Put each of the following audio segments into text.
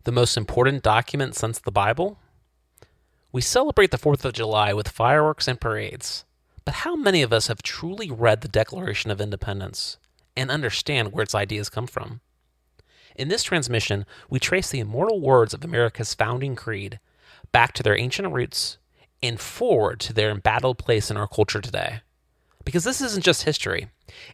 the most important document since the Bible? We celebrate the 4th of July with fireworks and parades, but how many of us have truly read the Declaration of Independence and understand where its ideas come from? In this transmission, we trace the immortal words of America's founding creed back to their ancient roots and forward to their embattled place in our culture today. Because this isn't just history,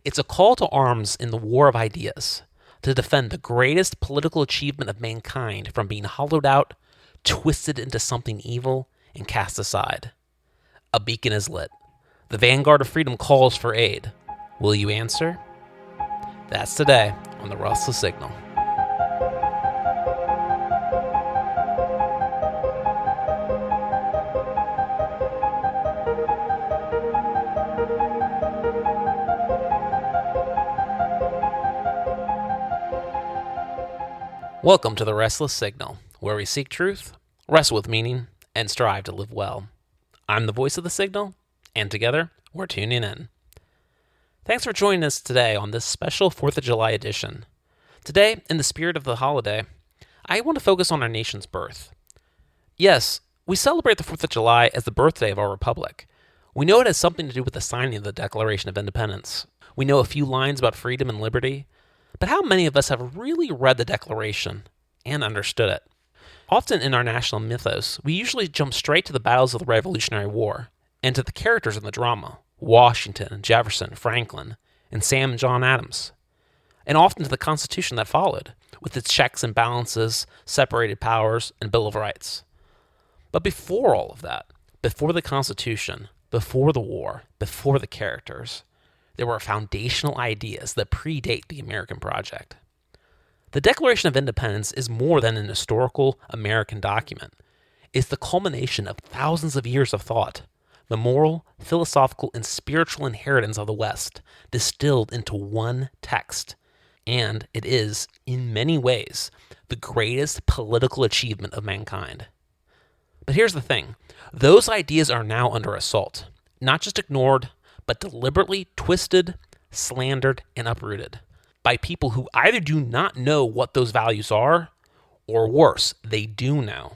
it's a call to arms in the war of ideas, to defend the greatest political achievement of mankind from being hollowed out, twisted into something evil, and cast aside. A beacon is lit. The vanguard of freedom calls for aid. Will you answer? That's today on the Restless Signal. Welcome to the Restless Signal, where we seek truth, wrestle with meaning, and strive to live well. I'm the voice of the signal, and together, we're tuning in. Thanks for joining us today on this special 4th of July edition. Today, in the spirit of the holiday, I want to focus on our nation's birth. Yes, we celebrate the 4th of July as the birthday of our republic. We know it has something to do with the signing of the Declaration of Independence. We know a few lines about freedom and liberty, but how many of us have really read the Declaration and understood it? Often in our national mythos, we usually jump straight to the battles of the Revolutionary War and to the characters in the drama, Washington, Jefferson, Franklin, and Sam and John Adams, and often to the Constitution that followed, with its checks and balances, separated powers, and Bill of Rights. But before all of that, before the Constitution, before the war, before the characters, there were foundational ideas that predate the American project. The Declaration of Independence is more than an historical American document. It's the culmination of thousands of years of thought, the moral, philosophical, and spiritual inheritance of the West, distilled into one text. And it is, in many ways, the greatest political achievement of mankind. But here's the thing. Those ideas are now under assault. Not just ignored, but deliberately twisted, slandered, and uprooted by people who either do not know what those values are, or worse, they do know,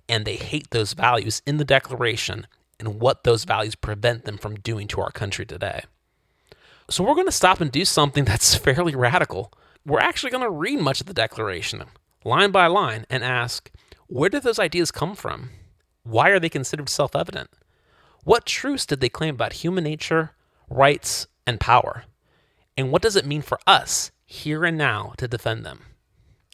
and they hate those values in the Declaration and what those values prevent them from doing to our country today. So we're going to stop and do something that's fairly radical. We're actually going to read much of the Declaration, line by line, and ask, where did those ideas come from? Why are they considered self-evident? What truths did they claim about human nature, rights, and power? And what does it mean for us, here and now, to defend them?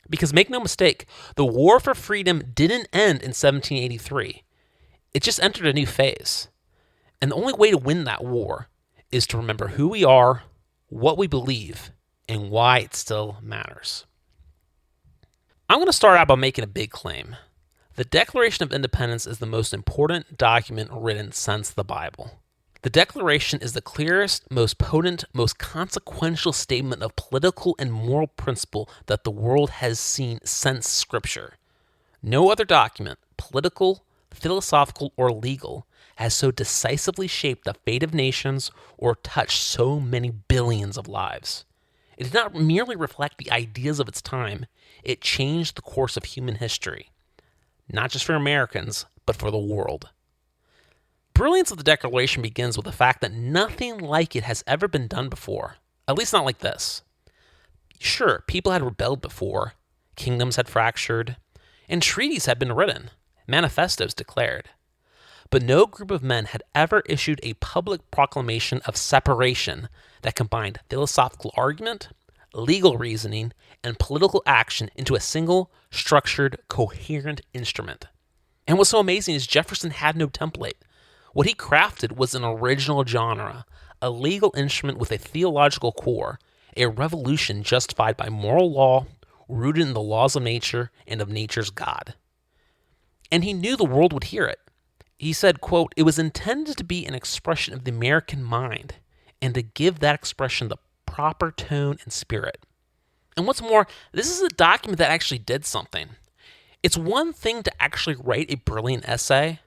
Because make no mistake, the war for freedom didn't end in 1783. It just entered a new phase. And the only way to win that war is to remember who we are, what we believe, and why it still matters. I'm going to start out by making a big claim. The Declaration of Independence is the most important document written since the Bible. The Declaration is the clearest, most potent, most consequential statement of political and moral principle that the world has seen since Scripture. No other document, political, philosophical, or legal, has so decisively shaped the fate of nations or touched so many billions of lives. It did not merely reflect the ideas of its time, it changed the course of human history. Not just for Americans, but for the world. Brilliance of the Declaration begins with the fact that nothing like it has ever been done before, at least not like this. Sure, people had rebelled before, kingdoms had fractured, and treaties had been written, manifestos declared. But no group of men had ever issued a public proclamation of separation that combined philosophical argument, legal reasoning, and political action into a single, structured, coherent instrument. And what's so amazing is Jefferson had no template. What he crafted was an original genre, a legal instrument with a theological core, a revolution justified by moral law, rooted in the laws of nature and of nature's God. And he knew the world would hear it. He said, quote, "It was intended to be an expression of the American mind, and to give that expression the proper tone and spirit." And what's more, this is a document that actually did something. It's one thing to actually write a brilliant essay,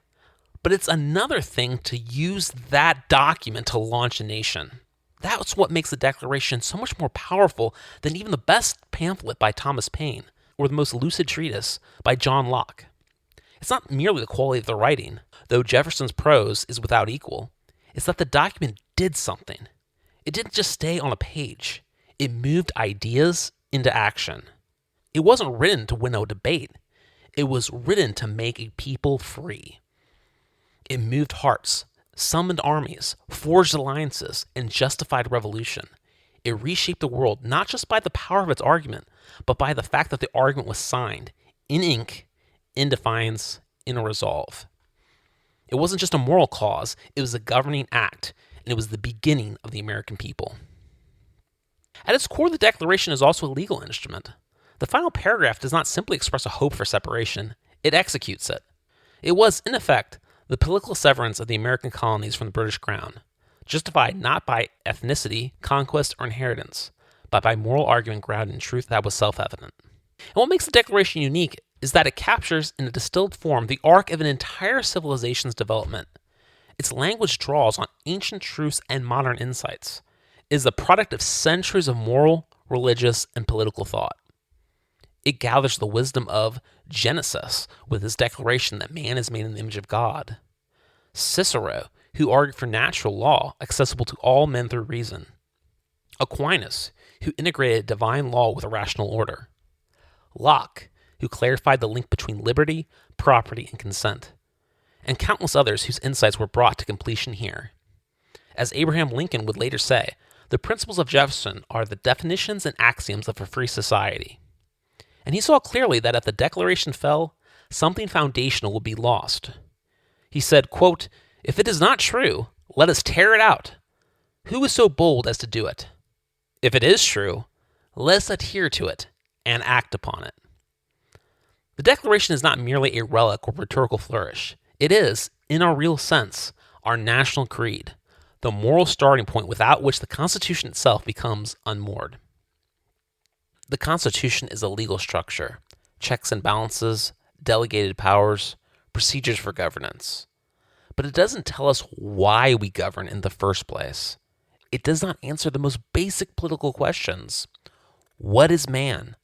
but it's another thing to use that document to launch a nation. That's what makes the Declaration so much more powerful than even the best pamphlet by Thomas Paine. or the most lucid treatise by John Locke. It's not merely the quality of the writing, though Jefferson's prose is without equal. It's that the document did something. It didn't just stay on a page. It moved ideas into action. It wasn't written to win a debate. It was written to make a people free. It moved hearts, summoned armies, forged alliances, and justified revolution. It reshaped the world not just by the power of its argument, but by the fact that the argument was signed in ink, in defiance, in a resolve. It wasn't just a moral cause, it was a governing act, and it was the beginning of the American people. At its core, the Declaration is also a legal instrument. The final paragraph does not simply express a hope for separation, it executes it. It was, in effect, the political severance of the American colonies from the British Crown, justified not by ethnicity, conquest, or inheritance, but by moral argument grounded in truth that was self-evident. And what makes the Declaration unique is that it captures in a distilled form the arc of an entire civilization's development. Its language draws on ancient truths and modern insights. It is the product of centuries of moral, religious, and political thought. It gathers the wisdom of Genesis with his declaration that man is made in the image of God. Cicero, who argued for natural law accessible to all men through reason. Aquinas, who integrated divine law with a rational order. Locke, who clarified the link between liberty, property, and consent. And countless others whose insights were brought to completion here. As Abraham Lincoln would later say, the principles of Jefferson are the definitions and axioms of a free society. And he saw clearly that if the Declaration fell, something foundational would be lost. He said, quote, "If it is not true, let us tear it out. Who is so bold as to do it? If it is true, let us adhere to it and act upon it." The Declaration is not merely a relic or rhetorical flourish. It is, in a real sense, our national creed, the moral starting point without which the Constitution itself becomes unmoored. The Constitution is a legal structure, checks and balances, delegated powers, procedures for governance. But it doesn't tell us why we govern in the first place. It does not answer the most basic political questions. What is man?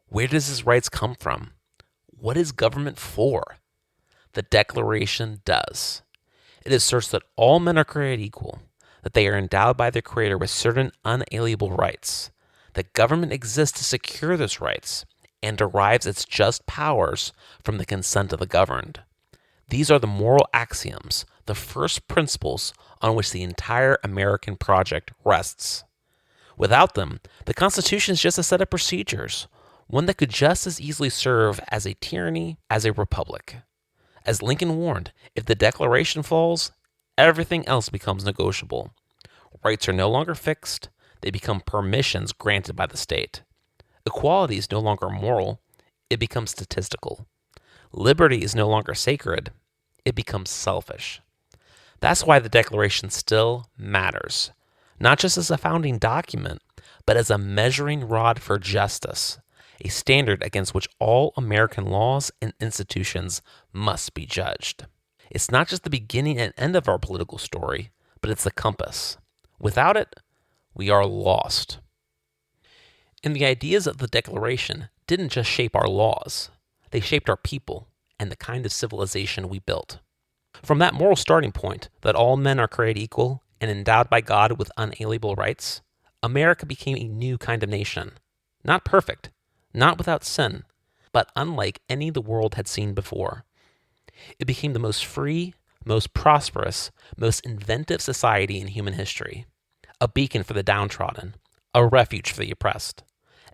Where does his rights come from? What is government for? The Declaration does. It asserts that all men are created equal, that they are endowed by their Creator with certain unalienable rights, that government exists to secure those rights, and derives its just powers from the consent of the governed. These are the moral axioms, the first principles on which the entire American project rests. Without them, the Constitution is just a set of procedures, one that could just as easily serve as a tyranny as a republic. As Lincoln warned, if the Declaration falls, everything else becomes negotiable. Rights are no longer fixed, they become permissions granted by the state. Equality is no longer moral, it becomes statistical. Liberty is no longer sacred, it becomes selfish. That's why the Declaration still matters, not just as a founding document, but as a measuring rod for justice, a standard against which all American laws and institutions must be judged. It's not just the beginning and end of our political story, but it's the compass. Without it, we are lost. And the ideas of the Declaration didn't just shape our laws, they shaped our people and the kind of civilization we built. From that moral starting point that all men are created equal and endowed by God with unalienable rights, America became a new kind of nation. Not perfect, not without sin, but unlike any the world had seen before. It became the most free, most prosperous, most inventive society in human history. A beacon for the downtrodden, a refuge for the oppressed,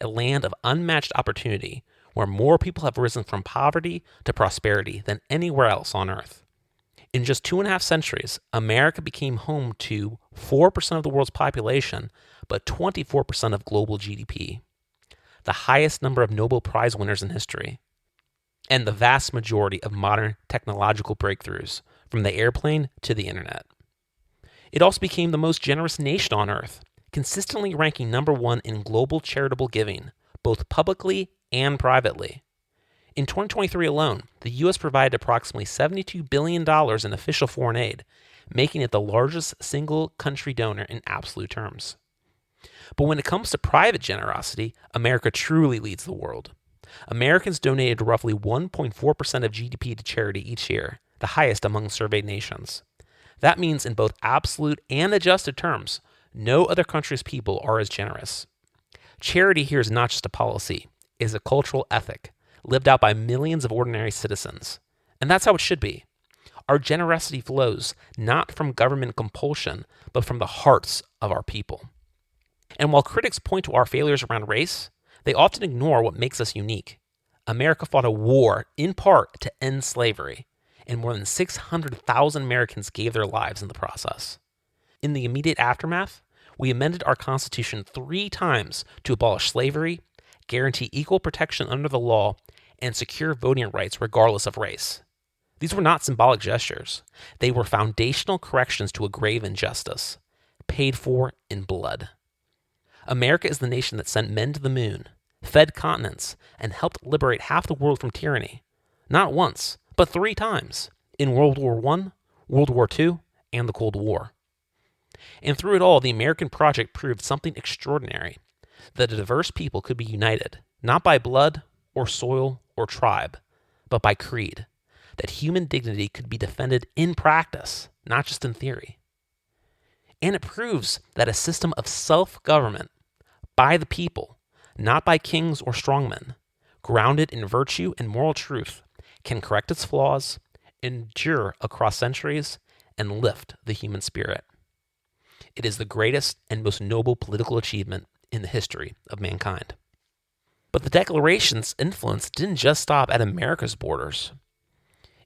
a land of unmatched opportunity where more people have risen from poverty to prosperity than anywhere else on earth. In just 2.5 centuries, America became home to 4% of the world's population, but 24% of global GDP, the highest number of Nobel Prize winners in history, and the vast majority of modern technological breakthroughs, from the airplane to the internet. It also became the most generous nation on earth, consistently ranking number 1 in global charitable giving, both publicly and privately. In 2023 alone, the U.S. provided approximately $72 billion in official foreign aid, making it the largest single country donor in absolute terms. But when it comes to private generosity, America truly leads the world. Americans donated roughly 1.4% of GDP to charity each year, the highest among surveyed nations. That means in both absolute and adjusted terms, no other country's people are as generous. Charity here is not just a policy, it is a cultural ethic, lived out by millions of ordinary citizens. And that's how it should be. Our generosity flows not from government compulsion, but from the hearts of our people. And while critics point to our failures around race, they often ignore what makes us unique. America fought a war, in part, to end slavery, and more than 600,000 Americans gave their lives in the process. In the immediate aftermath, we amended our Constitution 3 times to abolish slavery, guarantee equal protection under the law, and secure voting rights regardless of race. These were not symbolic gestures. They were foundational corrections to a grave injustice, paid for in blood. America is the nation that sent men to the moon, fed continents, and helped liberate half the world from tyranny. Not once, but 3 times, in World War I, World War II, and the Cold War. And through it all, the American project proved something extraordinary, that a diverse people could be united, not by blood or soil or tribe, but by creed, that human dignity could be defended in practice, not just in theory. And it proves that a system of self-government by the people, not by kings or strongmen, grounded in virtue and moral truth, can correct its flaws, endure across centuries, and lift the human spirit. It is the greatest and most noble political achievement in the history of mankind. But the Declaration's influence didn't just stop at America's borders.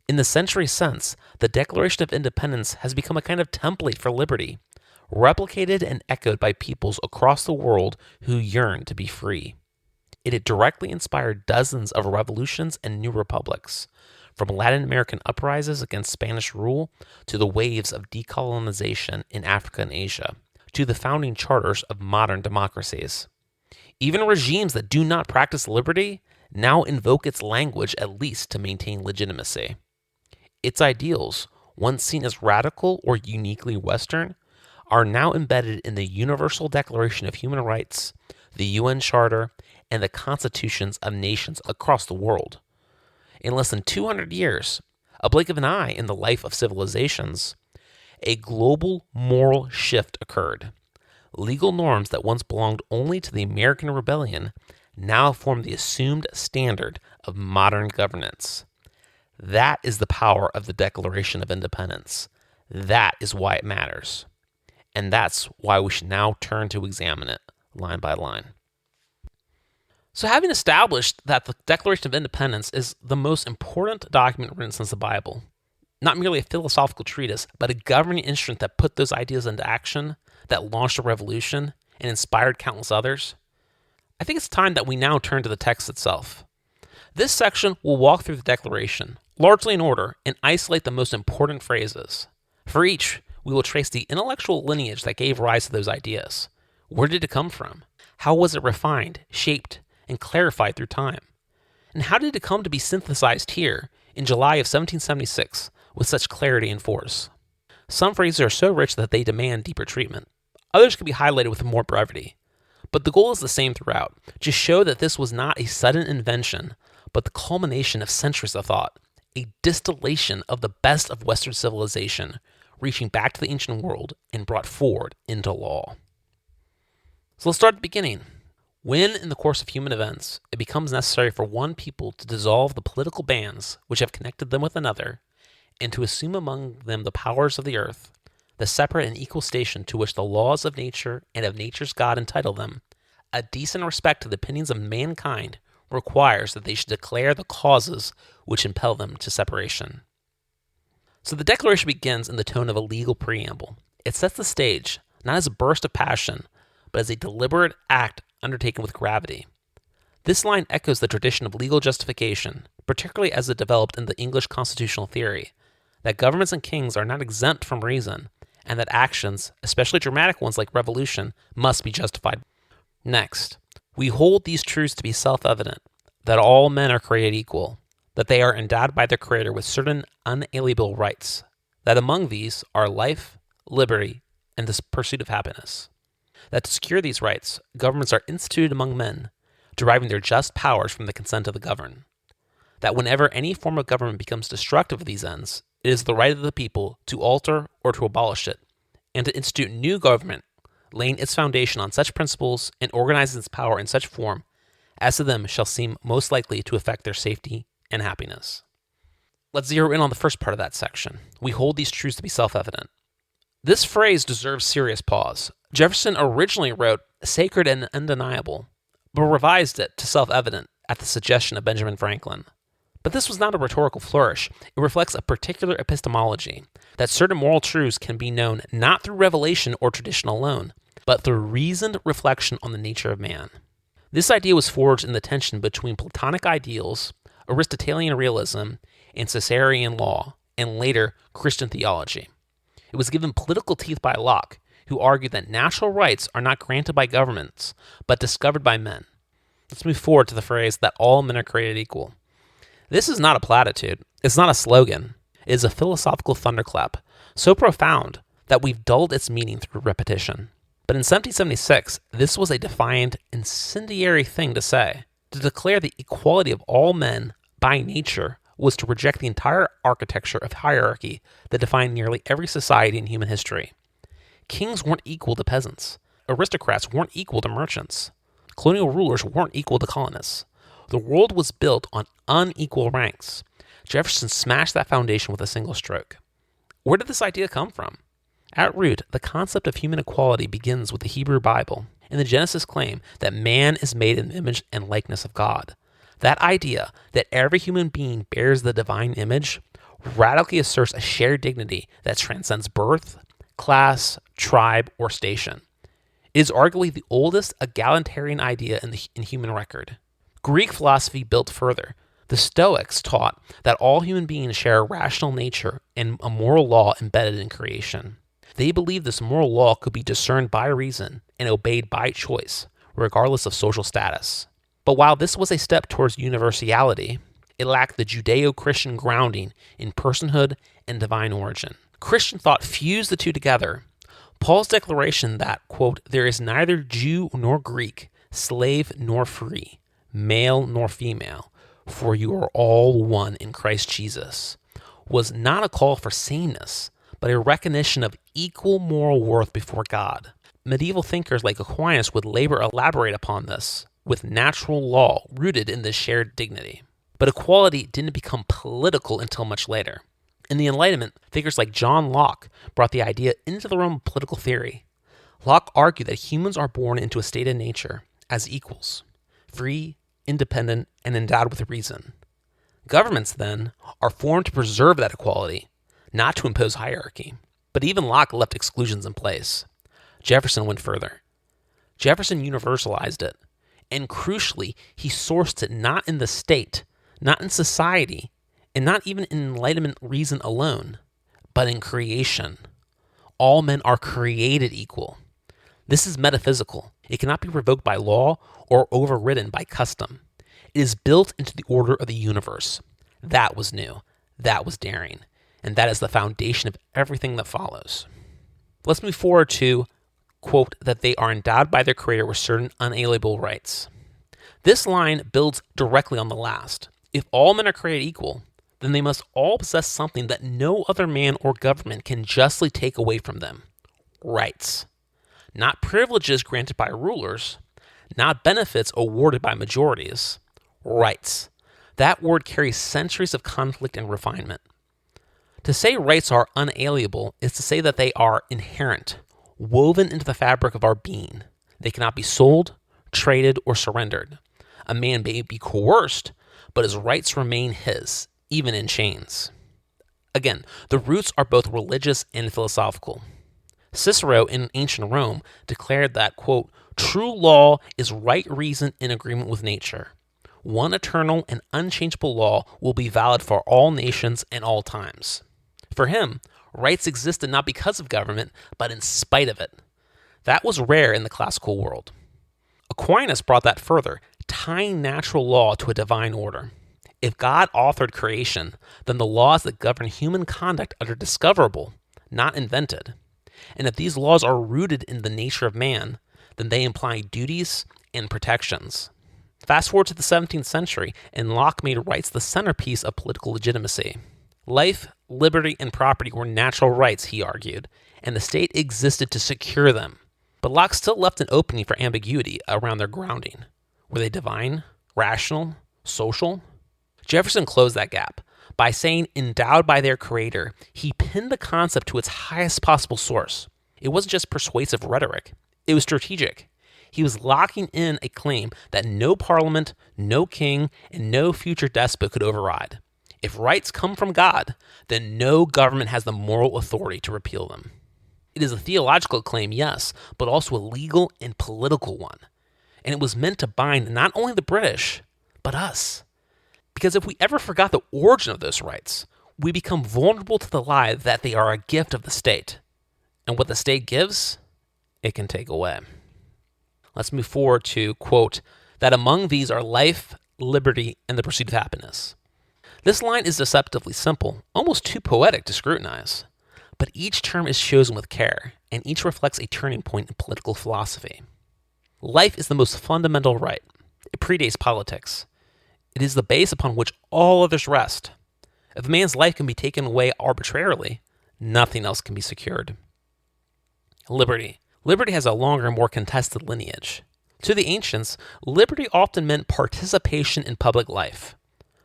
In the century since, the Declaration of Independence has become a kind of template for liberty, replicated and echoed by peoples across the world who yearn to be free. It had directly inspired dozens of revolutions and new republics, from Latin American uprisings against Spanish rule to the waves of decolonization in Africa and Asia, to the founding charters of modern democracies. Even regimes that do not practice liberty now invoke its language at least to maintain legitimacy. Its ideals, once seen as radical or uniquely Western, are now embedded in the Universal Declaration of Human Rights, the UN Charter, and the constitutions of nations across the world. In less than 200 years, a blink of an eye in the life of civilizations, a global moral shift occurred. Legal norms that once belonged only to the American Rebellion now form the assumed standard of modern governance. That is the power of the Declaration of Independence. That is why it matters. And that's why we should now turn to examine it line by line. So having established that the Declaration of Independence is the most important document written since the Bible, not merely a philosophical treatise, but a governing instrument that put those ideas into action, that launched a revolution, and inspired countless others, I think it's time that we now turn to the text itself. This section will walk through the Declaration, largely in order, and isolate the most important phrases. For each, we will trace the intellectual lineage that gave rise to those ideas. Where did it come from? How was it refined, shaped, and clarified through time? And how did it come to be synthesized here in July of 1776 with such clarity and force? Some phrases are so rich that they demand deeper treatment. Others can be highlighted with more brevity. But the goal is the same throughout, to show that this was not a sudden invention, but the culmination of centuries of thought, a distillation of the best of Western civilization, reaching back to the ancient world and brought forward into law. So let's start at the beginning. When, in the course of human events, it becomes necessary for one people to dissolve the political bands which have connected them with another, and to assume among them the powers of the earth, the separate and equal station to which the laws of nature and of nature's God entitle them, a decent respect to the opinions of mankind requires that they should declare the causes which impel them to separation. So the Declaration begins in the tone of a legal preamble. It sets the stage, not as a burst of passion, but as a deliberate act undertaken with gravity. This line echoes the tradition of legal justification, particularly as it developed in the English constitutional theory, that governments and kings are not exempt from reason, and that actions, especially dramatic ones like revolution, must be justified. Next, we hold these truths to be self-evident, that all men are created equal, that they are endowed by their Creator with certain unalienable rights, that among these are life, liberty, and the pursuit of happiness. That to secure these rights, governments are instituted among men, deriving their just powers from the consent of the governed. That whenever any form of government becomes destructive of these ends, it is the right of the people to alter or to abolish it, and to institute new government, laying its foundation on such principles and organizing its power in such form as to them shall seem most likely to affect their safety and happiness. Let's zero in on the first part of that section. We hold these truths to be self-evident. This phrase deserves serious pause. Jefferson originally wrote sacred and undeniable, but revised it to self-evident at the suggestion of Benjamin Franklin. But this was not a rhetorical flourish. It reflects a particular epistemology, that certain moral truths can be known not through revelation or tradition alone, but through reasoned reflection on the nature of man. This idea was forged in the tension between Platonic ideals, Aristotelian realism, and Caesarean law, and later Christian theology. It was given political teeth by Locke, who argued that natural rights are not granted by governments, but discovered by men. Let's move forward to the phrase that all men are created equal. This is not a platitude. It's not a slogan. It is a philosophical thunderclap, so profound that we've dulled its meaning through repetition. But in 1776, this was a defiant, incendiary thing to say. To declare the equality of all men by nature was to reject the entire architecture of hierarchy that defined nearly every society in human history. Kings weren't equal to peasants. Aristocrats weren't equal to merchants. Colonial rulers weren't equal to colonists. The world was built on unequal ranks. Jefferson smashed that foundation with a single stroke. Where did this idea come from? At root, the concept of human equality begins with the Hebrew Bible and the Genesis claim that man is made in the image and likeness of God. That idea that every human being bears the divine image radically asserts a shared dignity that transcends birth, class, tribe, or station. It is arguably the oldest egalitarian idea in human record. Greek philosophy built further. The Stoics taught that all human beings share a rational nature and a moral law embedded in creation. They believed this moral law could be discerned by reason and obeyed by choice, regardless of social status. But while this was a step towards universality, it lacked the Judeo-Christian grounding in personhood and divine origin. Christian thought fused the two together. Paul's declaration that, quote, there is neither Jew nor Greek, slave nor free, male nor female, for you are all one in Christ Jesus, was not a call for sameness, but a recognition of equal moral worth before God. Medieval thinkers like Aquinas would later elaborate upon this, with natural law rooted in this shared dignity. But equality didn't become political until much later. In the Enlightenment, figures like John Locke brought the idea into the realm of political theory. Locke argued that humans are born into a state of nature as equals, free, independent, and endowed with reason. Governments, then, are formed to preserve that equality, not to impose hierarchy. But even Locke left exclusions in place. Jefferson went further. Jefferson universalized it, and crucially, he sourced it not in the state, not in society, and not even in Enlightenment reason alone, but in creation. All men are created equal. This is metaphysical. It cannot be revoked by law or overridden by custom. It is built into the order of the universe. That was new. That was daring. And that is the foundation of everything that follows. Let's move forward to, quote, that they are endowed by their Creator with certain unalienable rights. This line builds directly on the last. If all men are created equal, then they must all possess something that no other man or government can justly take away from them. Rights. Not privileges granted by rulers, not benefits awarded by majorities. Rights. That word carries centuries of conflict and refinement. To say rights are unalienable is to say that they are inherent, woven into the fabric of our being. They cannot be sold, traded, or surrendered. A man may be coerced, but his rights remain his, even in chains. Again, the roots are both religious and philosophical. Cicero in ancient Rome declared that, quote, true law is right reason in agreement with nature. One eternal and unchangeable law will be valid for all nations and all times. For him, rights existed not because of government, but in spite of it. That was rare in the classical world. Aquinas brought that further, tying natural law to a divine order. If God authored creation, then the laws that govern human conduct are discoverable, not invented. And if these laws are rooted in the nature of man, then they imply duties and protections. Fast forward to the 17th century, and Locke made rights the centerpiece of political legitimacy. Life, liberty, and property were natural rights, he argued, and the state existed to secure them. But Locke still left an opening for ambiguity around their grounding. Were they divine, rational, social? Jefferson closed that gap. By saying endowed by their creator, he pinned the concept to its highest possible source. It wasn't just persuasive rhetoric, it was strategic. He was locking in a claim that no parliament, no king, and no future despot could override. If rights come from God, then no government has the moral authority to repeal them. It is a theological claim, yes, but also a legal and political one. And it was meant to bind not only the British, but us. Because if we ever forgot the origin of those rights, we become vulnerable to the lie that they are a gift of the state. And what the state gives, it can take away. Let's move forward to, quote, that among these are life, liberty, and the pursuit of happiness. This line is deceptively simple, almost too poetic to scrutinize. But each term is chosen with care, and each reflects a turning point in political philosophy. Life is the most fundamental right. It predates politics. It is the base upon which all others rest. If a man's life can be taken away arbitrarily, nothing else can be secured. Liberty. Liberty has a longer and more contested lineage. To the ancients, liberty often meant participation in public life.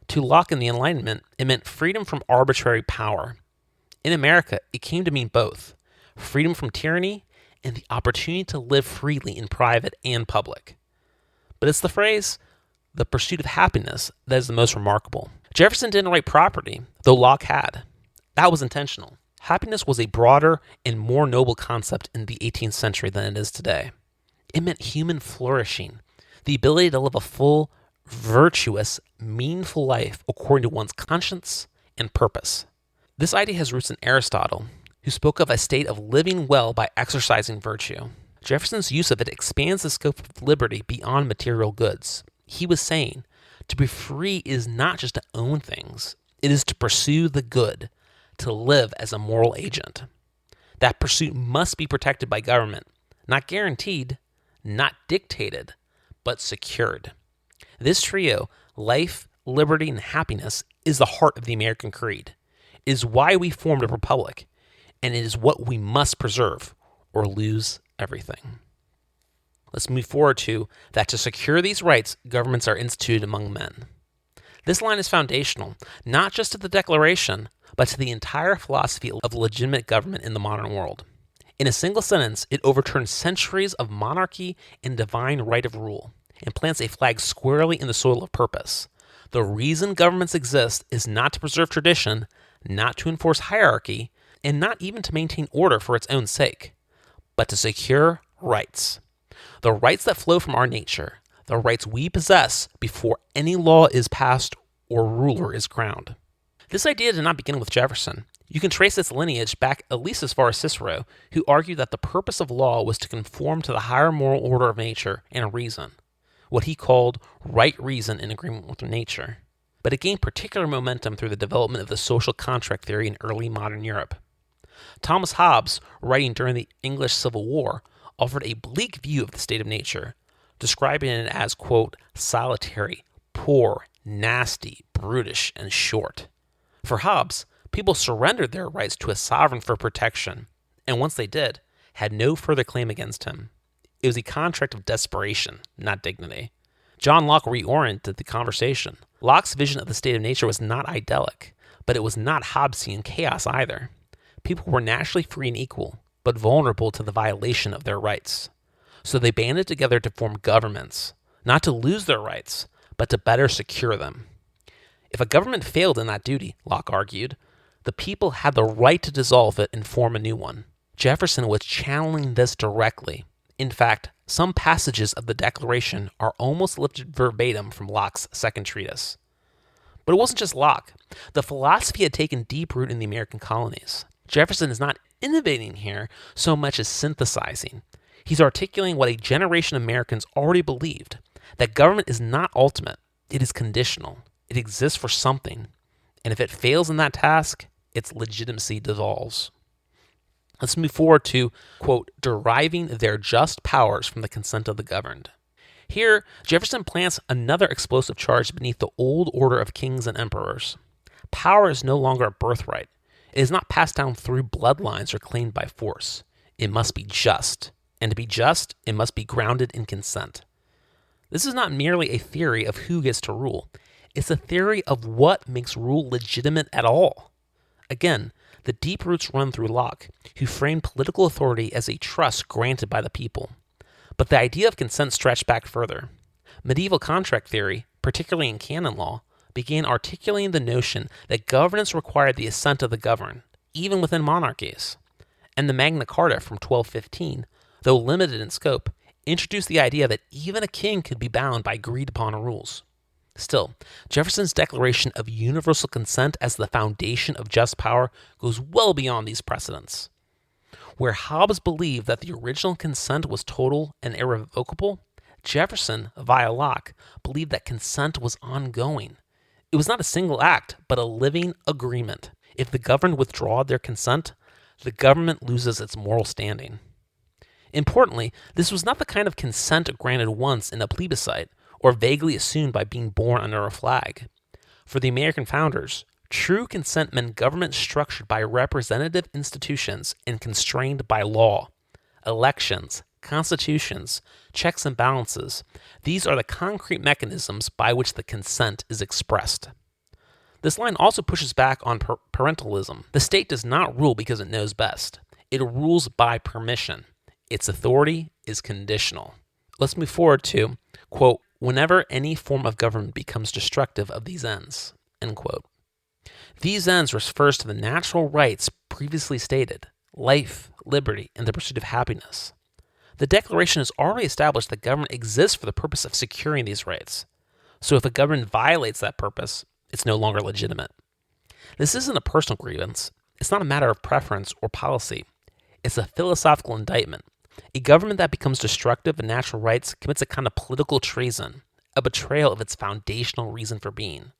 To Locke and the Enlightenment, it meant freedom from arbitrary power. In America, it came to mean both, freedom from tyranny and the opportunity to live freely in private and public. But it's the phrase, the pursuit of happiness, that is the most remarkable. Jefferson didn't write property, though Locke had. That was intentional. Happiness was a broader and more noble concept in the 18th century than it is today. It meant human flourishing, the ability to live a full, virtuous, meaningful life according to one's conscience and purpose. This idea has roots in Aristotle, who spoke of a state of living well by exercising virtue. Jefferson's use of it expands the scope of liberty beyond material goods. He was saying, to be free is not just to own things, it is to pursue the good, to live as a moral agent. That pursuit must be protected by government, not guaranteed, not dictated, but secured. This trio, life, liberty, and happiness, is the heart of the American creed. It is why we formed a republic, and it is what we must preserve or lose everything. Let's move forward to that to secure these rights, governments are instituted among men. This line is foundational, not just to the Declaration, but to the entire philosophy of legitimate government in the modern world. In a single sentence, it overturns centuries of monarchy and divine right of rule, and plants a flag squarely in the soil of purpose. The reason governments exist is not to preserve tradition, not to enforce hierarchy, and not even to maintain order for its own sake, but to secure rights. The rights that flow from our nature, the rights we possess before any law is passed or ruler is crowned. This idea did not begin with Jefferson. You can trace its lineage back at least as far as Cicero, who argued that the purpose of law was to conform to the higher moral order of nature and reason, what he called right reason in agreement with nature. But it gained particular momentum through the development of the social contract theory in early modern Europe. Thomas Hobbes, writing during the English Civil War, offered a bleak view of the state of nature, describing it as, quote, solitary, poor, nasty, brutish, and short. For Hobbes, people surrendered their rights to a sovereign for protection, and once they did, had no further claim against him. It was a contract of desperation, not dignity. John Locke reoriented the conversation. Locke's vision of the state of nature was not idyllic, but it was not Hobbesian chaos either. People were naturally free and equal, but vulnerable to the violation of their rights. So they banded together to form governments, not to lose their rights, but to better secure them. If a government failed in that duty, Locke argued, the people had the right to dissolve it and form a new one. Jefferson was channeling this directly. In fact, some passages of the Declaration are almost lifted verbatim from Locke's second treatise. But it wasn't just Locke. The philosophy had taken deep root in the American colonies. Jefferson is not innovating here so much as synthesizing. He's articulating what a generation of Americans already believed, that government is not ultimate, it is conditional. It exists for something, and if it fails in that task, its legitimacy dissolves. Let's move forward to, quote, deriving their just powers from the consent of the governed. Here, Jefferson plants another explosive charge beneath the old order of kings and emperors. Power is no longer a birthright. It is not passed down through bloodlines or claimed by force. It must be just. And to be just, it must be grounded in consent. This is not merely a theory of who gets to rule. It's a theory of what makes rule legitimate at all. Again, the deep roots run through Locke, who framed political authority as a trust granted by the people. But the idea of consent stretched back further. Medieval contract theory, particularly in canon law, began articulating the notion that governance required the assent of the governed, even within monarchies. And the Magna Carta from 1215, though limited in scope, introduced the idea that even a king could be bound by agreed-upon rules. Still, Jefferson's declaration of universal consent as the foundation of just power goes well beyond these precedents. Where Hobbes believed that the original consent was total and irrevocable, Jefferson, via Locke, believed that consent was ongoing. It was not a single act, but a living agreement. If the governed withdraw their consent, the government loses its moral standing. Importantly, this was not the kind of consent granted once in a plebiscite or vaguely assumed by being born under a flag. For the American founders, true consent meant government structured by representative institutions and constrained by law. Elections, constitutions, checks and balances, these are the concrete mechanisms by which the consent is expressed. This line also pushes back on parentalism. The state does not rule because it knows best. It rules by permission. Its authority is conditional. Let's move forward to, quote, whenever any form of government becomes destructive of these ends, end quote. These ends refers to the natural rights previously stated, life, liberty, and the pursuit of happiness. The Declaration has already established that government exists for the purpose of securing these rights. So if a government violates that purpose, it's no longer legitimate. This isn't a personal grievance. It's not a matter of preference or policy. It's a philosophical indictment. A government that becomes destructive of natural rights commits a kind of political treason, a betrayal of its foundational reason for being.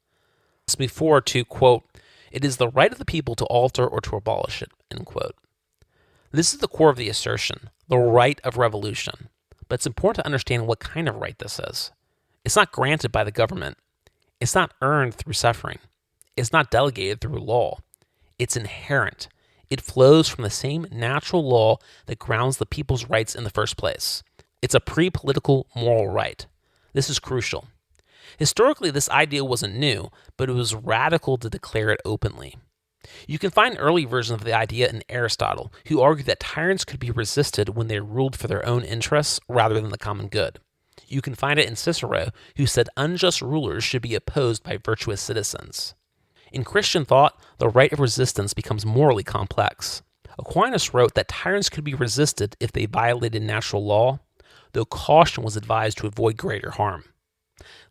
Let's move forward to, quote, it is the right of the people to alter or to abolish it, end quote. This is the core of the assertion, the right of revolution. But it's important to understand what kind of right this is. It's not granted by the government. It's not earned through suffering. It's not delegated through law. It's inherent. It flows from the same natural law that grounds the people's rights in the first place. It's a pre-political moral right. This is crucial. Historically, this idea wasn't new, but it was radical to declare it openly. You can find early versions of the idea in Aristotle, who argued that tyrants could be resisted when they ruled for their own interests rather than the common good. You can find it in Cicero, who said unjust rulers should be opposed by virtuous citizens. In Christian thought, the right of resistance becomes morally complex. Aquinas wrote that tyrants could be resisted if they violated natural law, though caution was advised to avoid greater harm.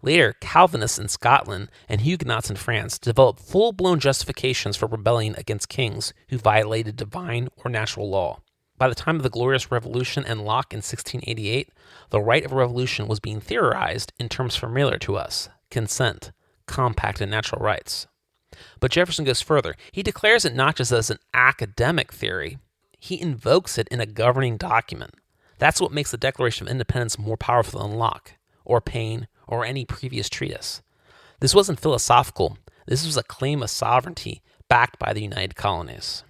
Later, Calvinists in Scotland and Huguenots in France developed full-blown justifications for rebelling against kings who violated divine or natural law. By the time of the Glorious Revolution and Locke in 1688, the right of revolution was being theorized in terms familiar to us: consent, compact, and natural rights. But Jefferson goes further. He declares it not just as an academic theory, he invokes it in a governing document. That's what makes the Declaration of Independence more powerful than Locke, or Paine, or any previous treatise. This wasn't philosophical. This was a claim of sovereignty backed by the United Colonies.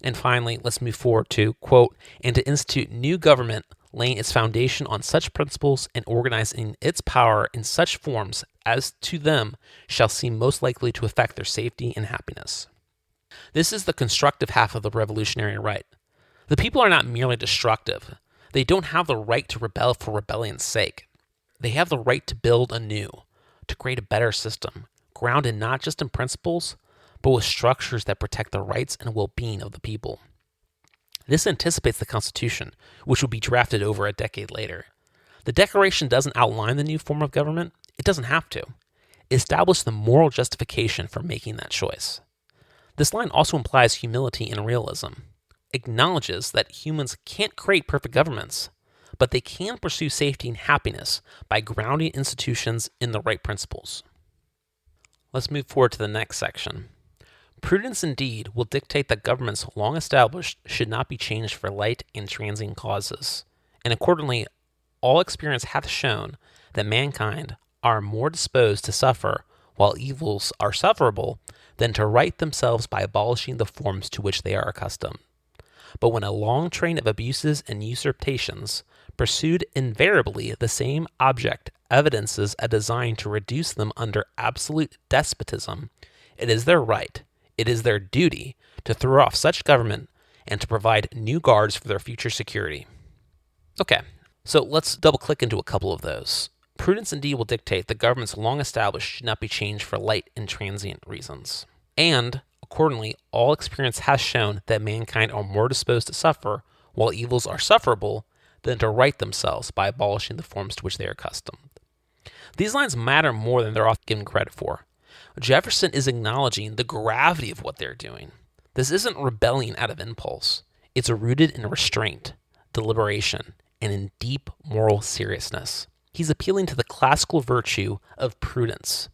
And finally, let's move forward to, quote, and to institute new government, laying its foundation on such principles and organizing its power in such forms as to them shall seem most likely to affect their safety and happiness. This is the constructive half of the revolutionary right. The people are not merely destructive. They don't have the right to rebel for rebellion's sake. They have the right to build anew, to create a better system, grounded not just in principles, but with structures that protect the rights and well-being of the people. This anticipates the Constitution, which will be drafted over a decade later. The Declaration doesn't outline the new form of government. It doesn't have to. It establishes the moral justification for making that choice. This line also implies humility and realism. Acknowledges that humans can't create perfect governments, but they can pursue safety and happiness by grounding institutions in the right principles. Let's move forward to the next section. Prudence indeed will dictate that governments long established should not be changed for light and transient causes, and accordingly all experience hath shown that mankind are more disposed to suffer while evils are sufferable than to right themselves by abolishing the forms to which they are accustomed. But when a long train of abuses and usurpations pursued invariably the same object evidences a design to reduce them under absolute despotism, it is their right, it is their duty to throw off such government and to provide new guards for their future security. Okay, so let's double click into a couple of those. Prudence indeed will dictate that governments long established should not be changed for light and transient reasons. And, accordingly, all experience has shown that mankind are more disposed to suffer while evils are sufferable than to right themselves by abolishing the forms to which they are accustomed. These lines matter more than they're often given credit for. Jefferson is acknowledging the gravity of what they're doing. This isn't rebellion out of impulse. It's rooted in restraint, deliberation, and in deep moral seriousness. He's appealing to the classical virtue of prudence,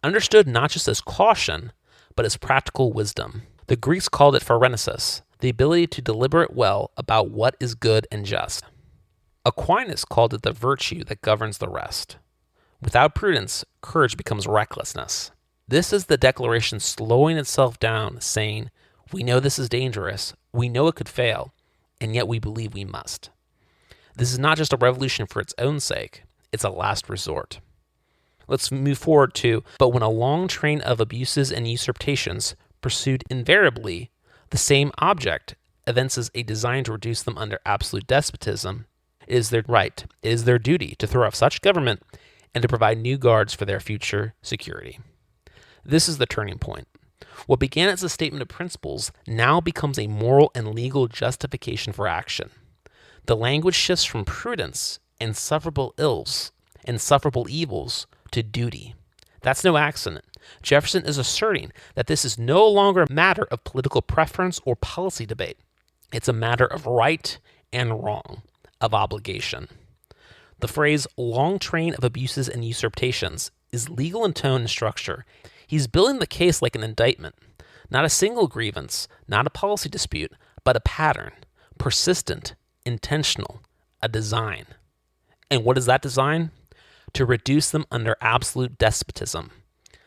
understood not just as caution, but as practical wisdom. The Greeks called it phronesis, the ability to deliberate well about what is good and just. Aquinas called it the virtue that governs the rest. Without prudence, courage becomes recklessness. This is the declaration slowing itself down, saying, we know this is dangerous, we know it could fail, and yet we believe we must. This is not just a revolution for its own sake, it's a last resort. Let's move forward to, but when a long train of abuses and usurpations pursued invariably the same object evinces a design to reduce them under absolute despotism, it is their right, it is their duty to throw off such government and to provide new guards for their future security. This is the turning point. What began as a statement of principles now becomes a moral and legal justification for action. The language shifts from prudence and sufferable ills and sufferable evils to duty. That's no accident. Jefferson is asserting that this is no longer a matter of political preference or policy debate. It's a matter of right and wrong, of obligation. The phrase long train of abuses and usurpations is legal in tone and structure. He's building the case like an indictment, not a single grievance, not a policy dispute, but a pattern, persistent, intentional, a design. And what is that design? To reduce them under absolute despotism.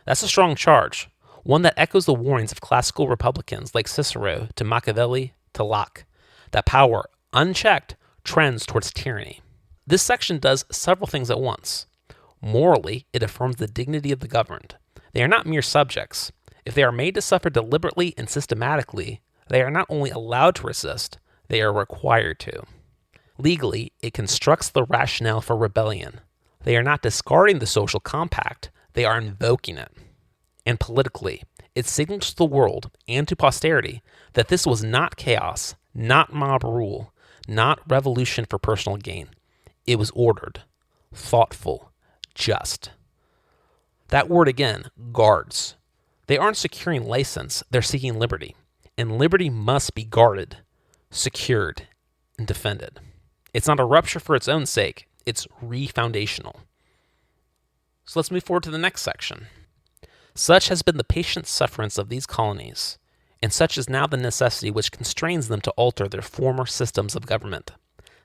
That's a strong charge, one that echoes the warnings of classical republicans like Cicero to Machiavelli to Locke, that power, unchecked, trends towards tyranny. This section does several things at once. Morally, it affirms the dignity of the governed. They are not mere subjects. If they are made to suffer deliberately and systematically, they are not only allowed to resist, they are required to. Legally, it constructs the rationale for rebellion. They are not discarding the social compact, they are invoking it. And politically, it signals to the world and to posterity that this was not chaos, not mob rule, not revolution for personal gain. It was ordered, thoughtful, just. That word again, guards. They aren't securing license, they're seeking liberty. And liberty must be guarded, secured, and defended. It's not a rupture for its own sake, it's refoundational. So let's move forward to the next section. Such has been the patient sufferance of these colonies, and such is now the necessity which constrains them to alter their former systems of government.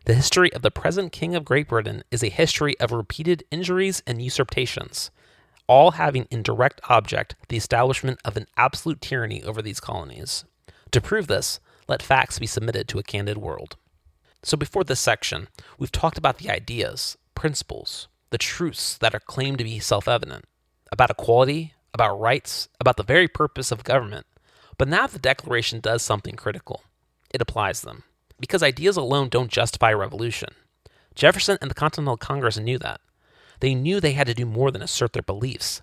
The history of the present King of Great Britain is a history of repeated injuries and usurpations, all having in direct object the establishment of an absolute tyranny over these colonies. To prove this, let facts be submitted to a candid world. So before this section, we've talked about the ideas, principles, the truths that are claimed to be self-evident, about equality, about rights, about the very purpose of government. But now the Declaration does something critical. It applies them. Because ideas alone don't justify revolution. Jefferson and the Continental Congress knew that. They knew they had to do more than assert their beliefs.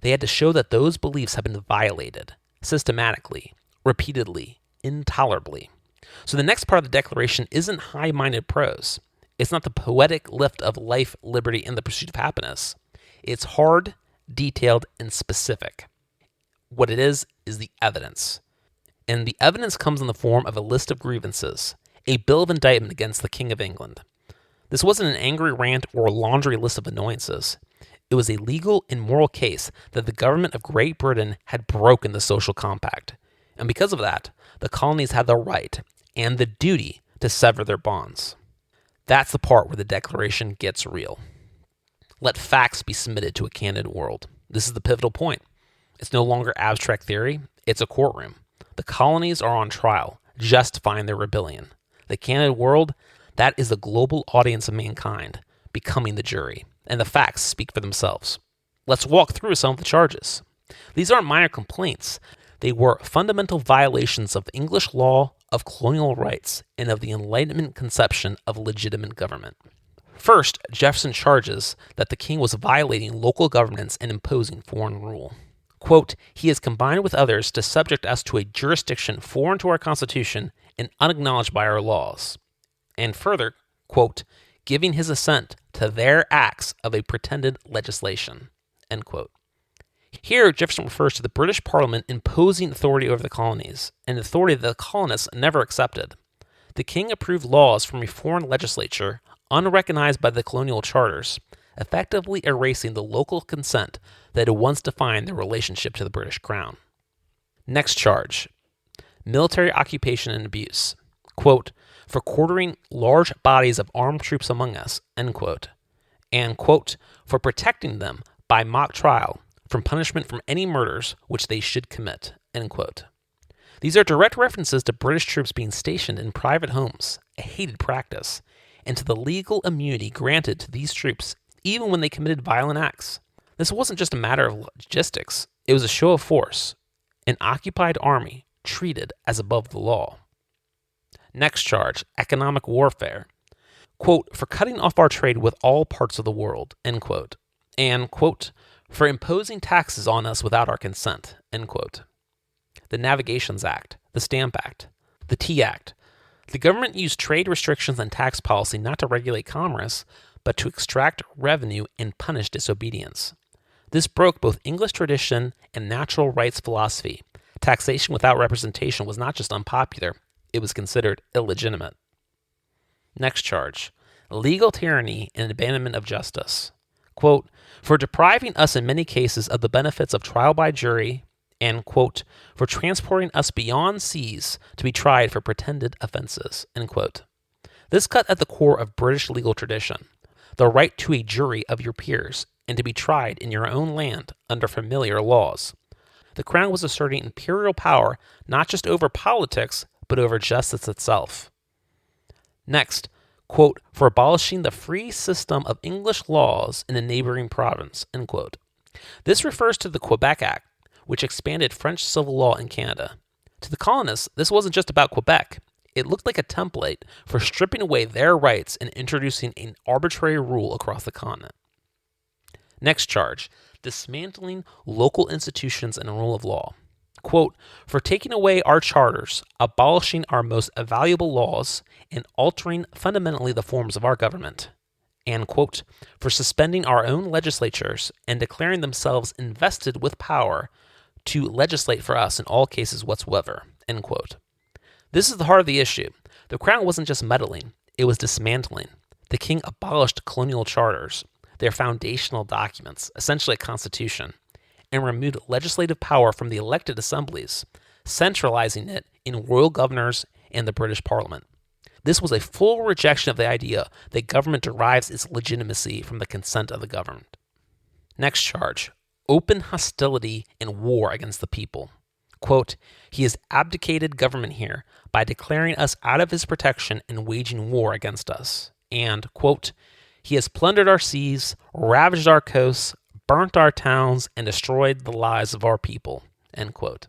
They had to show that those beliefs have been violated, systematically, repeatedly, intolerably. So the next part of the Declaration isn't high-minded prose. It's not the poetic lift of life, liberty, and the pursuit of happiness. It's hard, detailed, and specific. What it is the evidence. And the evidence comes in the form of a list of grievances, a bill of indictment against the King of England. This wasn't an angry rant or a laundry list of annoyances. It was a legal and moral case that the government of Great Britain had broken the social compact. And because of that, the colonies had the right and the duty to sever their bonds. That's the part where the Declaration gets real. Let facts be submitted to a candid world. This is the pivotal point. It's no longer abstract theory, it's a courtroom. The colonies are on trial, justifying their rebellion. The candid world, that is the global audience of mankind, becoming the jury, and the facts speak for themselves. Let's walk through some of the charges. These aren't minor complaints. They were fundamental violations of English law, of colonial rights, and of the Enlightenment conception of legitimate government. First, Jefferson charges that the king was violating local governance and imposing foreign rule. Quote, he has combined with others to subject us to a jurisdiction foreign to our Constitution and unacknowledged by our laws. And further, quote, giving his assent to their acts of a pretended legislation, end quote. Here, Jefferson refers to the British Parliament imposing authority over the colonies, an authority that the colonists never accepted. The king approved laws from a foreign legislature, unrecognized by the colonial charters, effectively erasing the local consent that had once defined their relationship to the British crown. Next charge, military occupation and abuse. Quote, for quartering large bodies of armed troops among us, end quote. And, quote, for protecting them by mock trial from punishment from any murders which they should commit, end quote. These are direct references to British troops being stationed in private homes, a hated practice, and to the legal immunity granted to these troops even when they committed violent acts. This wasn't just a matter of logistics, it was a show of force, an occupied army treated as above the law. Next charge, economic warfare. Quote, for cutting off our trade with all parts of the world, end quote. And, quote, for imposing taxes on us without our consent, end quote. The Navigations Act, the Stamp Act, the Tea Act. The government used trade restrictions and tax policy not to regulate commerce, but to extract revenue and punish disobedience. This broke both English tradition and natural rights philosophy. Taxation without representation was not just unpopular, it was considered illegitimate. Next charge, legal tyranny and abandonment of justice. Quote, for depriving us in many cases of the benefits of trial by jury, and, quote, for transporting us beyond seas to be tried for pretended offenses, end quote. This cut at the core of British legal tradition, the right to a jury of your peers and to be tried in your own land under familiar laws. The crown was asserting imperial power not just over politics, but over justice itself. Next, quote, for abolishing the free system of English laws in a neighboring province, end quote. This refers to the Quebec Act, which expanded French civil law in Canada. To the colonists, this wasn't just about Quebec. It looked like a template for stripping away their rights and introducing an arbitrary rule across the continent. Next charge, dismantling local institutions and rule of law. Quote, for taking away our charters, abolishing our most valuable laws, and altering fundamentally the forms of our government. And, quote, for suspending our own legislatures and declaring themselves invested with power to legislate for us in all cases whatsoever, end quote. This is the heart of the issue. The crown wasn't just meddling, it was dismantling. The king abolished colonial charters, their foundational documents, essentially a constitution, and removed legislative power from the elected assemblies, centralizing it in royal governors and the British Parliament. This was a full rejection of the idea that government derives its legitimacy from the consent of the governed. Next charge, open hostility and war against the people. Quote, he has abdicated government here by declaring us out of his protection and waging war against us. And, quote, he has plundered our seas, ravaged our coasts, burnt our towns, and destroyed the lives of our people, end quote.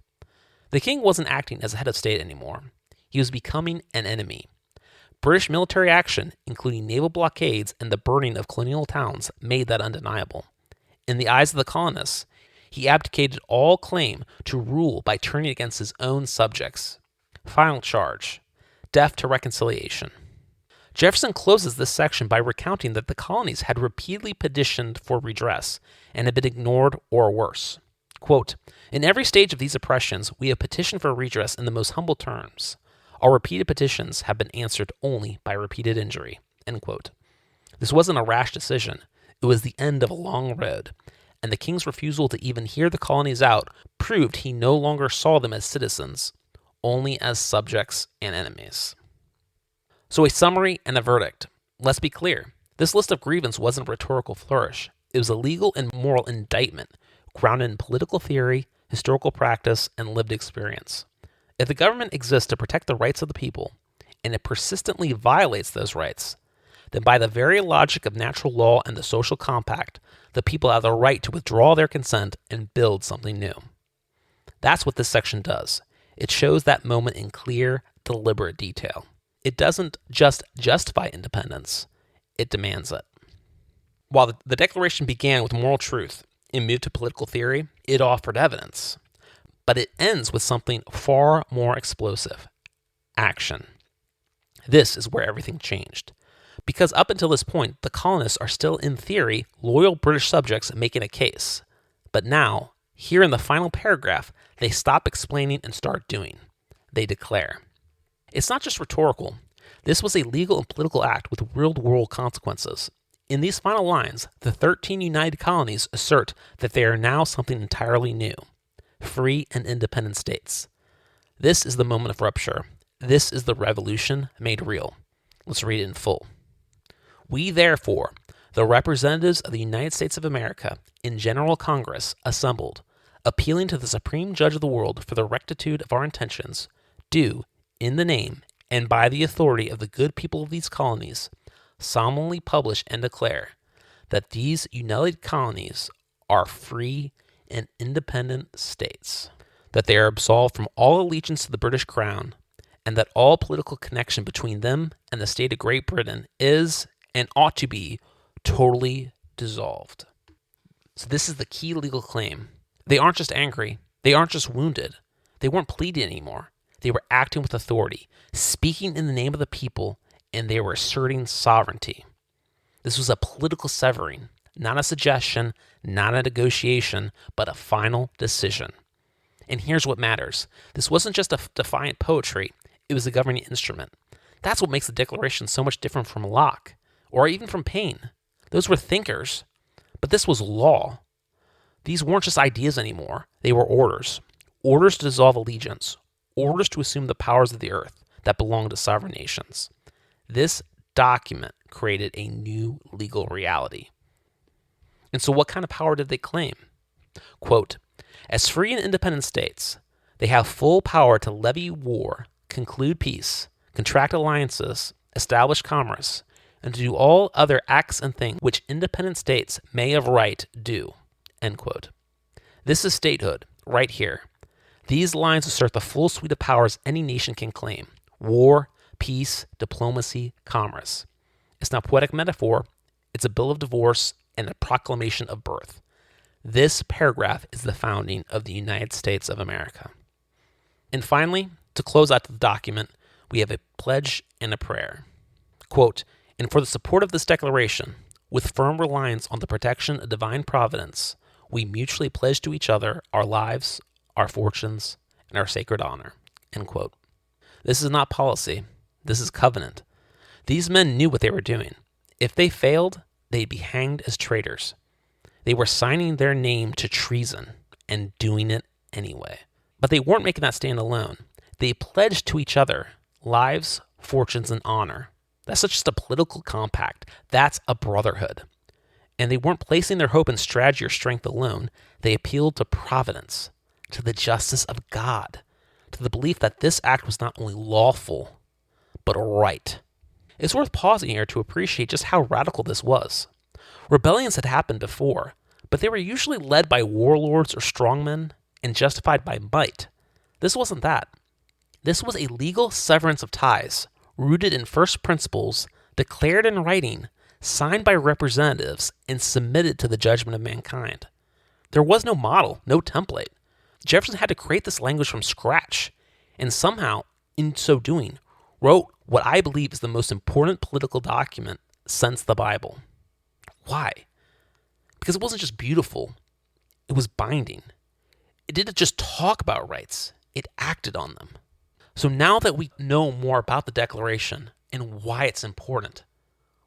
The king wasn't acting as a head of state anymore. He was becoming an enemy. British military action, including naval blockades and the burning of colonial towns, made that undeniable. In the eyes of the colonists, he abdicated all claim to rule by turning against his own subjects. Final charge, deaf to reconciliation. Jefferson closes this section by recounting that the colonies had repeatedly petitioned for redress and had been ignored or worse. Quote, in every stage of these oppressions, we have petitioned for redress in the most humble terms. Our repeated petitions have been answered only by repeated injury, end quote. This wasn't a rash decision. It was the end of a long road, and the king's refusal to even hear the colonies out proved he no longer saw them as citizens, only as subjects and enemies. So a summary and a verdict. Let's be clear. This list of grievances wasn't a rhetorical flourish. It was a legal and moral indictment grounded in political theory, historical practice, and lived experience. If the government exists to protect the rights of the people, and it persistently violates those rights, then by the very logic of natural law and the social compact, the people have the right to withdraw their consent and build something new. That's what this section does. It shows that moment in clear, deliberate detail. It doesn't just justify independence, it demands it. While the Declaration began with moral truth and moved to political theory, it offered evidence. But it ends with something far more explosive: action. This is where everything changed. Because up until this point, the colonists are still, in theory, loyal British subjects making a case. But now, here in the final paragraph, they stop explaining and start doing. They declare. It's not just rhetorical. This was a legal and political act with real-world consequences. In these final lines, the 13 united colonies assert that they are now something entirely new: free and independent states. This is the moment of rupture. This is the revolution made real. Let's read it in full. We, therefore, the representatives of the United States of America, in General Congress, assembled, appealing to the Supreme Judge of the world for the rectitude of our intentions, do, in the name and by the authority of the good people of these colonies, solemnly publish and declare that these united colonies are free and independent states, that they are absolved from all allegiance to the British Crown, and that all political connection between them and the state of Great Britain is and ought to be totally dissolved. So this is the key legal claim. They aren't just angry. They aren't just wounded. They weren't pleading anymore. They were acting with authority, speaking in the name of the people, and they were asserting sovereignty. This was a political severing, not a suggestion, not a negotiation, but a final decision. And here's what matters. This wasn't just a defiant poetry. It was a governing instrument. That's what makes the Declaration so much different from Locke, or even from Paine. Those were thinkers, but this was law. These weren't just ideas anymore. They were orders. Orders to dissolve allegiance. Orders to assume the powers of the earth that belonged to sovereign nations. This document created a new legal reality. And so what kind of power did they claim? Quote, as free and independent states, they have full power to levy war, conclude peace, contract alliances, establish commerce, and to do all other acts and things which independent states may of right do. End quote. This is statehood, right here. These lines assert the full suite of powers any nation can claim: war, peace, diplomacy, commerce. It's not poetic metaphor, it's a bill of divorce and a proclamation of birth. This paragraph is the founding of the United States of America. And finally, to close out the document, we have a pledge and a prayer. Quote, and for the support of this declaration, with firm reliance on the protection of divine providence, we mutually pledge to each other our lives, our fortunes, and our sacred honor. End quote. This is not policy. This is covenant. These men knew what they were doing. If they failed, they'd be hanged as traitors. They were signing their name to treason and doing it anyway. But they weren't making that stand alone. They pledged to each other lives, fortunes, and honor. That's not just a political compact. That's a brotherhood. And they weren't placing their hope in strategy or strength alone. They appealed to providence, to the justice of God, to the belief that this act was not only lawful, but right. It's worth pausing here to appreciate just how radical this was. Rebellions had happened before, but they were usually led by warlords or strongmen and justified by might. This wasn't that. This was a legal severance of ties, rooted in first principles, declared in writing, signed by representatives, and submitted to the judgment of mankind. There was no model, no template. Jefferson had to create this language from scratch, and somehow, in so doing, wrote what I believe is the most important political document since the Bible. Why? Because it wasn't just beautiful, it was binding. It didn't just talk about rights, it acted on them. So now that we know more about the Declaration and why it's important,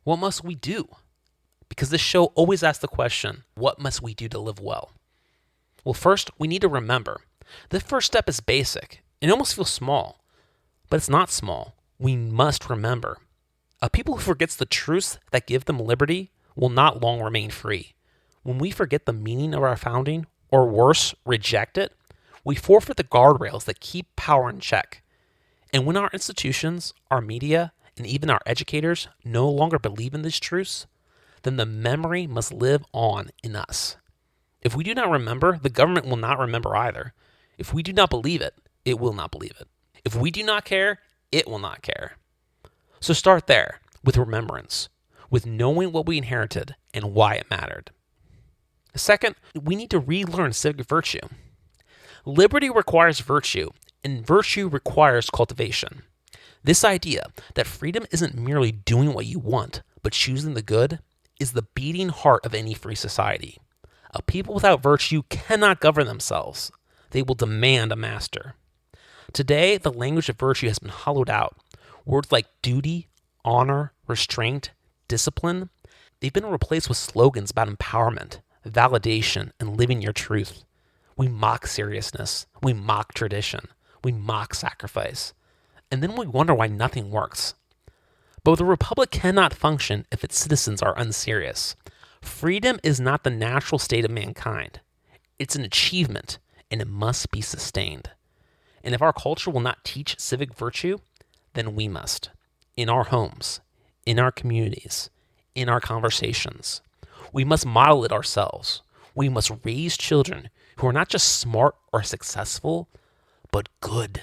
what must we do? Because this show always asks the question, what must we do to live well? Well, first, we need to remember. The first step is basic. It almost feels small, but it's not small. We must remember. A people who forgets the truths that give them liberty will not long remain free. When we forget the meaning of our founding, or worse, reject it, we forfeit the guardrails that keep power in check. And when our institutions, our media, and even our educators no longer believe in these truths, then the memory must live on in us. If we do not remember, the government will not remember either. If we do not believe it, it will not believe it. If we do not care, it will not care. So start there, with remembrance, with knowing what we inherited and why it mattered. Second, we need to relearn civic virtue. Liberty requires virtue, and virtue requires cultivation. This idea that freedom isn't merely doing what you want, but choosing the good, is the beating heart of any free society. A people without virtue cannot govern themselves. They will demand a master. Today, the language of virtue has been hollowed out. Words like duty, honor, restraint, discipline, they've been replaced with slogans about empowerment, validation, and living your truth. We mock seriousness. We mock tradition. We mock sacrifice. And then we wonder why nothing works. But the republic cannot function if its citizens are unserious. Freedom is not the natural state of mankind. It's an achievement, and it must be sustained. And if our culture will not teach civic virtue, then we must. In our homes, in our communities, in our conversations. We must model it ourselves. We must raise children who are not just smart or successful, but good.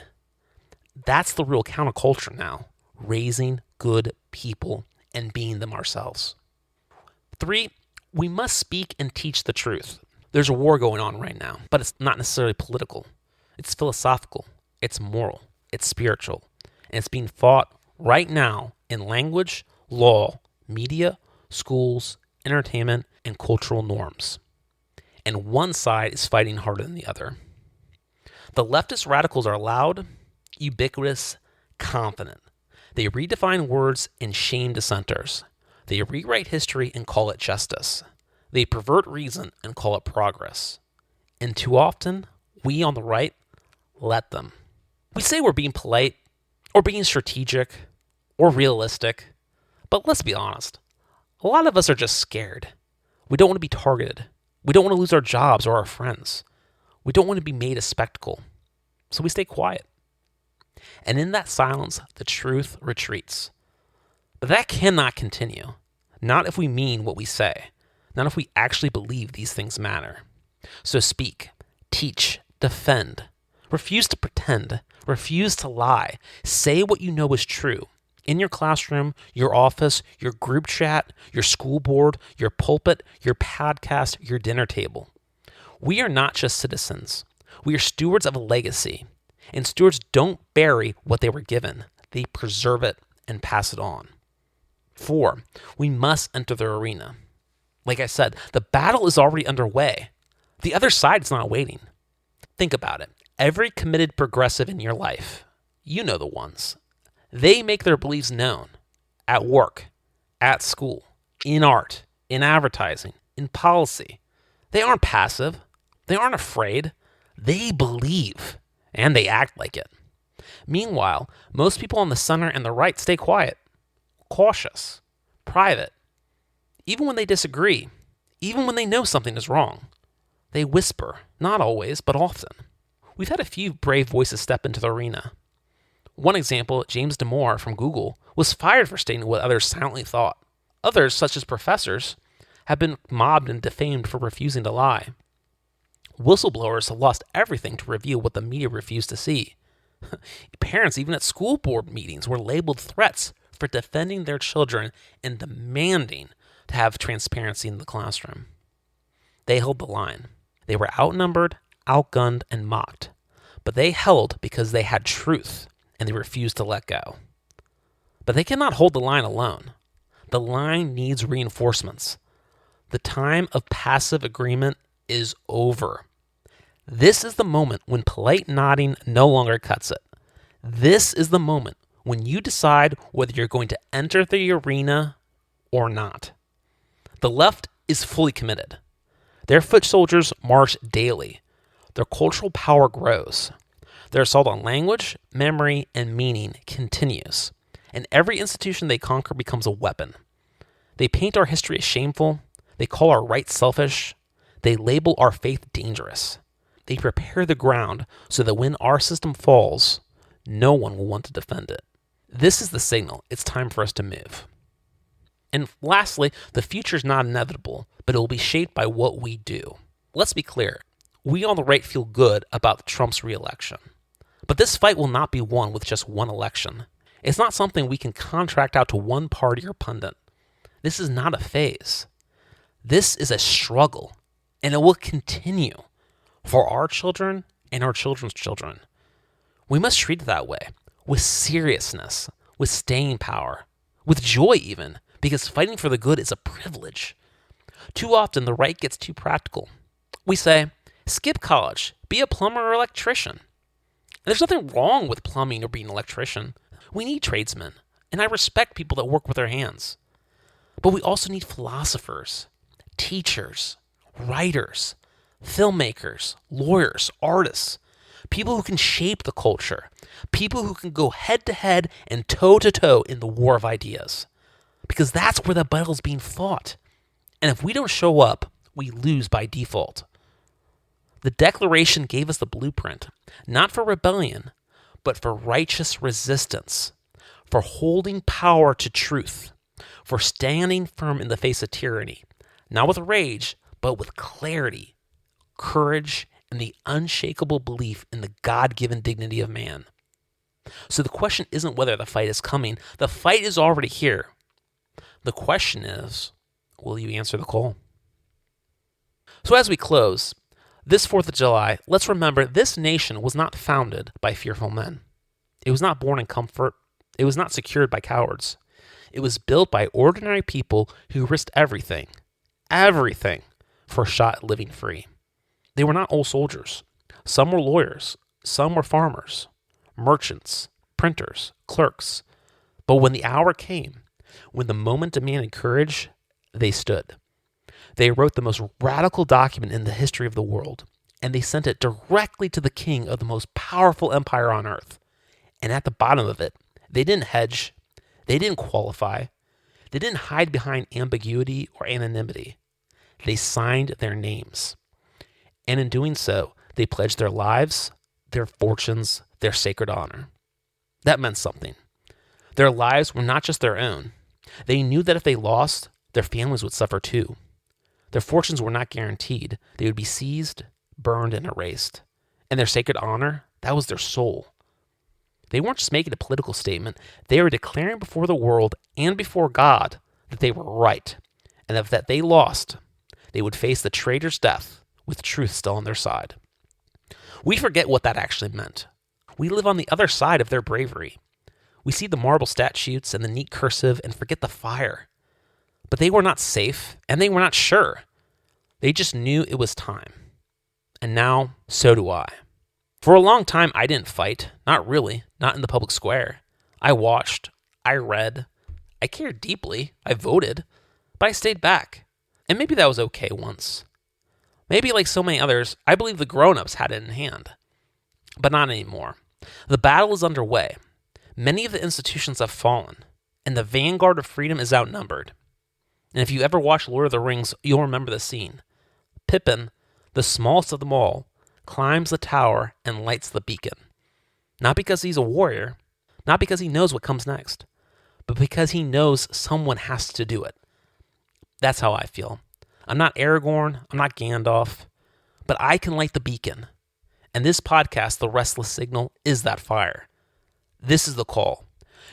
That's the real counterculture now, raising good people and being them ourselves. 3, we must speak and teach the truth. There's a war going on right now, but it's not necessarily political. It's philosophical, it's moral, it's spiritual, and it's being fought right now in language, law, media, schools, entertainment, and cultural norms. And one side is fighting harder than the other. The leftist radicals are loud, ubiquitous, confident. They redefine words and shame dissenters. They rewrite history and call it justice. They pervert reason and call it progress. And too often, we on the right let them. We say we're being polite, or being strategic, or realistic, but let's be honest. A lot of us are just scared. We don't want to be targeted. We don't want to lose our jobs or our friends. We don't want to be made a spectacle. So we stay quiet. And in that silence, the truth retreats. But that cannot continue. Not if we mean what we say. Not if we actually believe these things matter. So speak, teach, defend. Refuse to pretend. Refuse to lie. Say what you know is true. In your classroom, your office, your group chat, your school board, your pulpit, your podcast, your dinner table. We are not just citizens. We are stewards of a legacy. And stewards don't bury what they were given. They preserve it and pass it on. 4, we must enter the arena. Like I said, the battle is already underway. The other side is not waiting. Think about it. Every committed progressive in your life, you know the ones. They make their beliefs known at work, at school, in art, in advertising, in policy. They aren't passive. They aren't afraid. They believe, and they act like it. Meanwhile, most people on the center and the right stay quiet, cautious, private. Even when they disagree, even when they know something is wrong, they whisper, not always, but often. We've had a few brave voices step into the arena. One example, James Damore from Google, was fired for stating what others silently thought. Others, such as professors, have been mobbed and defamed for refusing to lie. Whistleblowers have lost everything to reveal what the media refused to see. Parents, even at school board meetings, were labeled threats for defending their children and demanding to have transparency in the classroom. They held the line. They were outnumbered, outgunned, and mocked. But they held because they had truth, and they refused to let go. But they cannot hold the line alone. The line needs reinforcements. The time of passive agreement is over. This is the moment when polite nodding no longer cuts it. This is the moment when you decide whether you're going to enter the arena or not. The left is fully committed. Their foot soldiers march daily. Their cultural power grows. Their assault on language, memory, and meaning continues. and every institution they conquer becomes a weapon. They paint our history as shameful, they call our rights selfish, they label our faith dangerous. They prepare the ground so that when our system falls, no one will want to defend it. This is the signal. It's time for us to move. And lastly, the future is not inevitable, but it will be shaped by what we do. Let's be clear. We on the right feel good about Trump's re-election. But this fight will not be won with just one election. It's not something we can contract out to one party or pundit. This is not a phase. This is a struggle, and it will continue for our children and our children's children. We must treat it that way, with seriousness, with staying power, with joy even, because fighting for the good is a privilege. Too often, the right gets too practical. We say, skip college, be a plumber or electrician. And there's nothing wrong with plumbing or being an electrician. We need tradesmen, and I respect people that work with their hands. But we also need philosophers, teachers, writers, filmmakers, lawyers, artists, people who can shape the culture, people who can go head to head and toe to toe in the war of ideas. Because that's where the battle's being fought. And if we don't show up, we lose by default. The Declaration gave us the blueprint, not for rebellion, but for righteous resistance, for holding power to truth, for standing firm in the face of tyranny, not with rage, but with clarity, courage, and the unshakable belief in the God-given dignity of man. So the question isn't whether the fight is coming. The fight is already here. The question is, will you answer the call? So as we close, this 4th of July, let's remember this nation was not founded by fearful men. It was not born in comfort. It was not secured by cowards. It was built by ordinary people who risked everything, for a shot at living free. They were not old soldiers. Some were lawyers. Some were farmers, merchants, printers, clerks. But when the hour came, when the moment demanded courage, they stood. They wrote the most radical document in the history of the world, and they sent it directly to the king of the most powerful empire on earth. And at the bottom of it, they didn't hedge, they didn't qualify, they didn't hide behind ambiguity or anonymity. They signed their names. And in doing so, they pledged their lives, their fortunes, their sacred honor. That meant something. Their lives were not just their own. They knew that if they lost, their families would suffer too. Their fortunes were not guaranteed. They would be seized, burned, and erased. And their sacred honor, that was their soul. They weren't just making a political statement. They were declaring before the world and before God that they were right, and that they lost, they would face the traitor's death with truth still on their side. We forget what that actually meant. We live on the other side of their bravery. We see the marble statutes and the neat cursive and forget the fire. But they were not safe, and they were not sure. They just knew it was time. And now, so do I. For a long time, I didn't fight. Not really. Not in the public square. I watched. I read. I cared deeply. I voted. But I stayed back. And maybe that was okay once. Maybe like so many others, I believe the grown-ups had it in hand. But not anymore. The battle is underway. Many of the institutions have fallen, and the vanguard of freedom is outnumbered. And if you ever watch Lord of the Rings, you'll remember the scene. Pippin, the smallest of them all, climbs the tower and lights the beacon. Not because he's a warrior, not because he knows what comes next, but because he knows someone has to do it. That's how I feel. I'm not Aragorn, I'm not Gandalf, but I can light the beacon. And this podcast, The Restless Signal, is that fire. This is the call.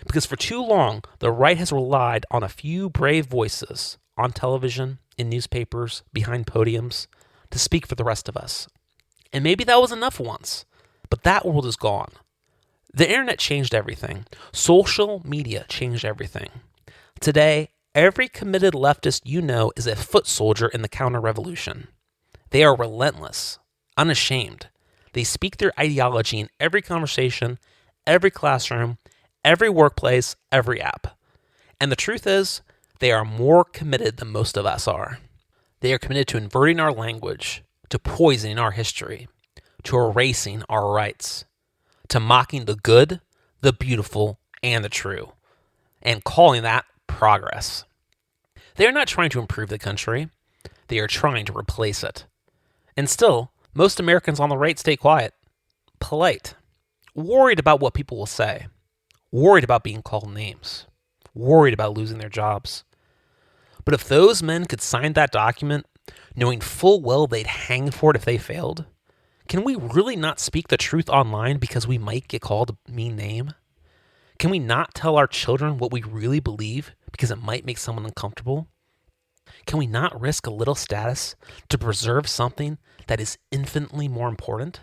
Because for too long, the right has relied on a few brave voices on television, in newspapers, behind podiums, to speak for the rest of us. And maybe that was enough once, but that world is gone. The internet changed everything. Social media changed everything. Today, every committed leftist you know is a foot soldier in the counter-revolution. They are relentless, unashamed. They speak their ideology in every conversation, every classroom, every workplace, every app. And the truth is, they are more committed than most of us are. They are committed to inverting our language, to poisoning our history, to erasing our rights, to mocking the good, the beautiful, and the true. and calling that progress. They are not trying to improve the country, they are trying to replace it. And still, most Americans on the right stay quiet, polite, worried about what people will say, worried about being called names, worried about losing their jobs. But if those men could sign that document, knowing full well they'd hang for it if they failed, can we really not speak the truth online because we might get called a mean name? Can we not tell our children what we really believe because it might make someone uncomfortable? Can we not risk a little status to preserve something that is infinitely more important?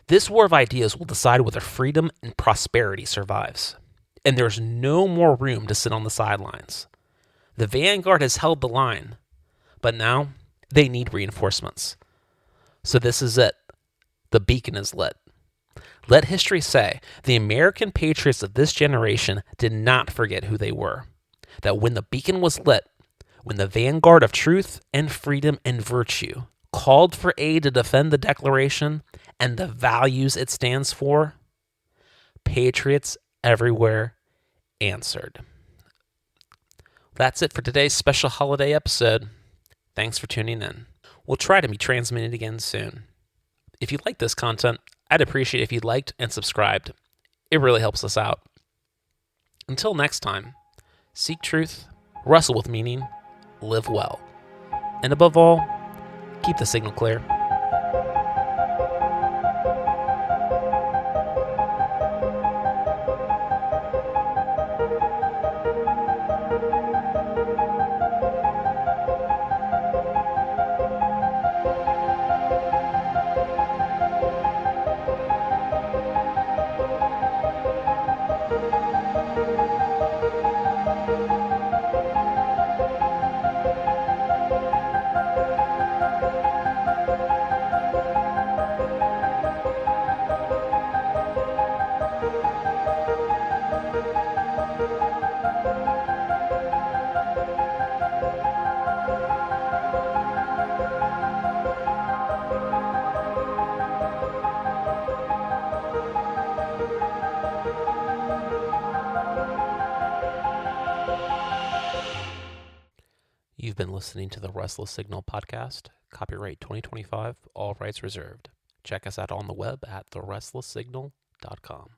This war of ideas will decide whether freedom and prosperity survives. And there's no more room to sit on the sidelines. The vanguard has held the line, but now they need reinforcements. So this is it. The beacon is lit. Let history say the American patriots of this generation did not forget who they were. That when the beacon was lit, when the vanguard of truth and freedom and virtue called for aid to defend the Declaration and the values it stands for, patriots everywhere answered. That's it for today's special holiday episode. Thanks for tuning in. We'll try to be transmitted again soon. If you like this content, I'd appreciate if you liked and subscribed. It really helps us out. Until next time, seek truth, wrestle with meaning, live well, and above all, keep the signal clear. You've been listening to the Restless Signal podcast. Copyright 2025, all rights reserved. Check us out on the web at therestlesssignal.com.